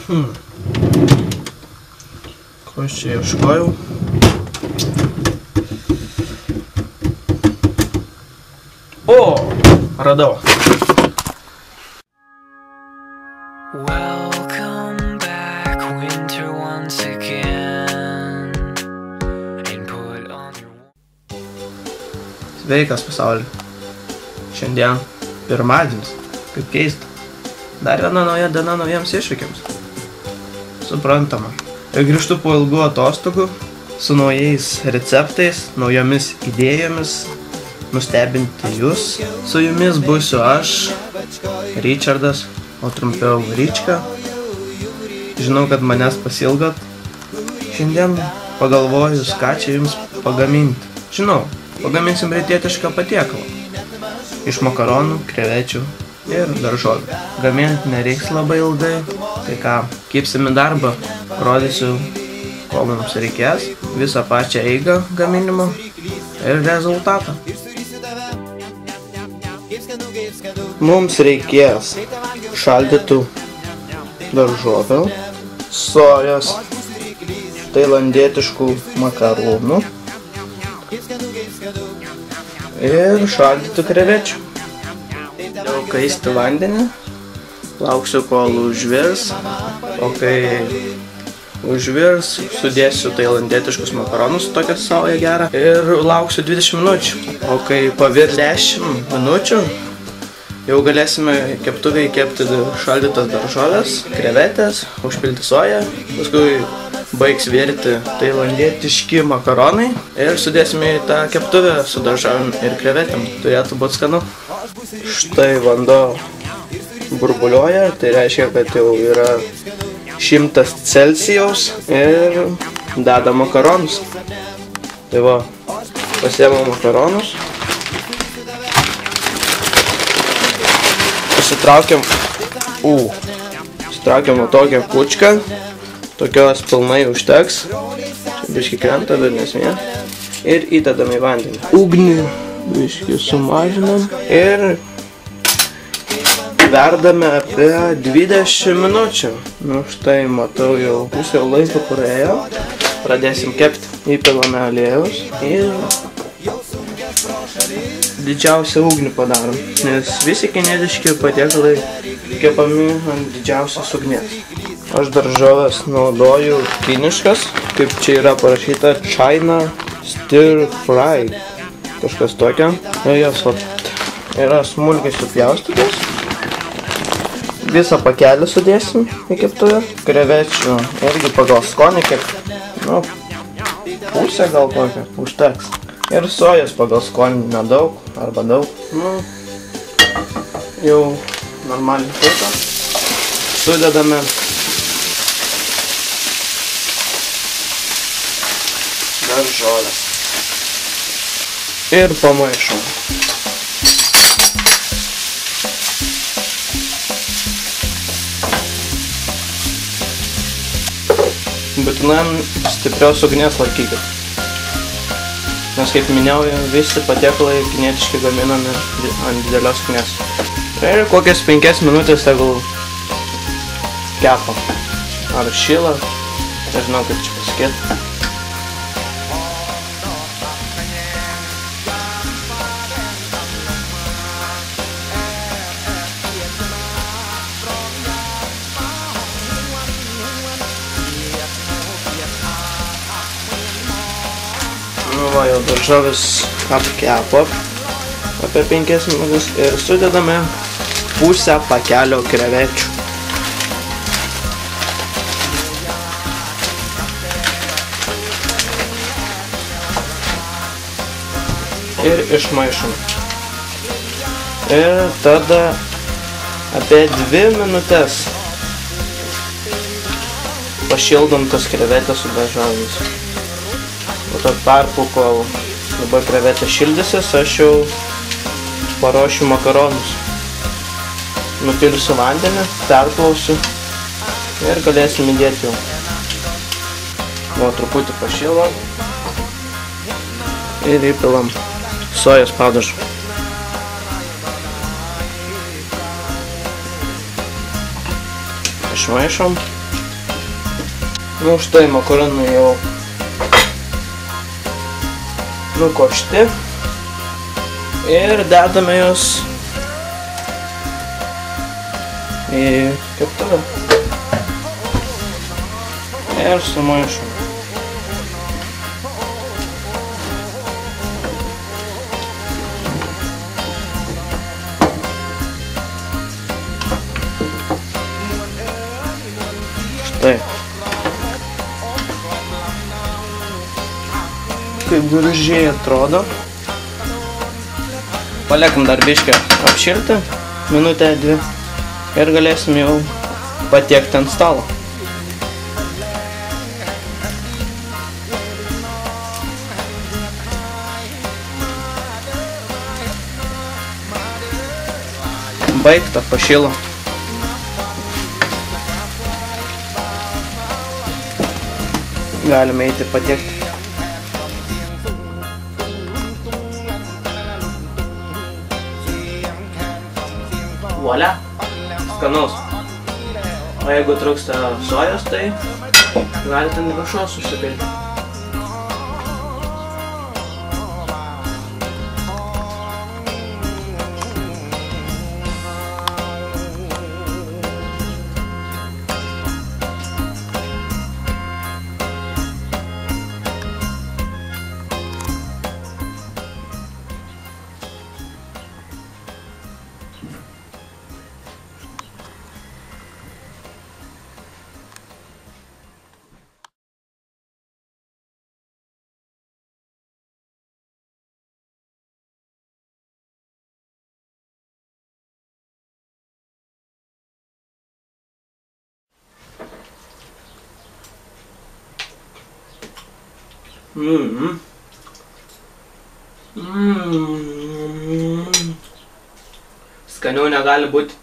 Ko aš čia ieškojau? O, radau. Welcome back, winter once again. And put on your... Sveikas pasauli. Šiandien pirmadienis. Kaip keista. Dar viena nauja diena naujiems iššūkiams. Suprantama. Ir grįžtu po ilgų atostogų su naujais receptais, naujomis idėjomis, nustebinti jūs. Su jumis būsiu aš, Richardas, o trumpiau Ryčka. Žinau, kad manęs pasilgot. Šiandien pagalvojus, ką čia jums pagaminti. Žinau, pagaminsim rytietišką patiekalą. Iš makaronų, krevečių ir daržovių. Gaminti nereiks labai ilgai, tai ką, kibsim į darbą, rodysiu, ko mums reikės, visą pačią eigą gaminimo ir rezultatą. Mums reikės šaldytų daržovių, sojos, tailandietiškų makaronų ir šaldytų krevečių. Jau kaisti vandenį, lauksiu, kol užvirs, o kai užvirs, sudėsiu tailandietiškus makaronus, tokią saują gerą, ir lauksiu 20 minučių. O kai pavirs 10 minučių, jau galėsime keptuvėje kepti šaldytas daržovės, krevetės, užpilti soją, paskui baigs virti tailandietiški makaronai ir sudėsime į tą keptuvę su daržovėm ir krevetėm. Turėtų būti skanu. Štai vanduo burbuliuoja, tai reiškia, kad jau yra 100 Celsijaus ir deda makaronus. Tai va, pasiėmau makaronus. Pasitraukiam tokią kučką. Tokios pilnai užteks. Čia biški krenta, bet nesmė. Ir įdedam į vandenį. Ugnį biški sumažinam. Ir verdame apie 20 minučių. Nu štai matau, jau pusę laiko praėjo. Pradėsim kepti. Įpilame aliejus. Ir didžiausią ugnį padarom. Nes visi kinietiški patiekalai kepami ant didžiausios ugnies. Aš daržovės naudoju kiniškas, kaip čia yra parašyta China Stir Fry. Kažkas tokio. Jos yra smulkiai supjaustytos. Visą pakelį sudėsim į keptuvę. Krevečių irgi pagal skonį, pusę gal kokią, užteks. Ir sojas pagal skonį nedaug arba daug. Jau normaliai taip. Sudedame daržovės. Ir pamaišom. Būtinai stiprios ugnies laikykit. Nes kaip minėjau, visi patiekalai kinietiškai gaminami ant didelios ugnies. Ir kokias 5 minutės tegul kepa. Ar šyla, nežinau kaip čia pasakyti. Nu va, jau daržovės apkepo apie 5 minutės ir sudedame pusę pakelio krevečių. Ir išmaišom. Ir tada apie 2 minutės pašildom tas krevetės su daržovėmis. Po to tarpu, kol dabar krevetė šildysis, aš jau paruošiu makaronus. Nupilsiu vandenį, perplausiu ir galėsim įdėti jau. O truputį pašilo ir įpilam sojos padažą. Išmaišom Nu štai makaronai jau nukošti. Ir dedame juos į keptuvę. Ir sumaišom. Štai. Kaip gražiai atrodo. Paliekam dar biškį apšilti, minutę, 2. Ir galėsim jau patiekti ant stalo. Baigta, pašilo. Galime eiti patiekti. Volia, skanaus. O jeigu trūksta sojos, tai galite ant viršaus užsipilti. Skaniau negali būti.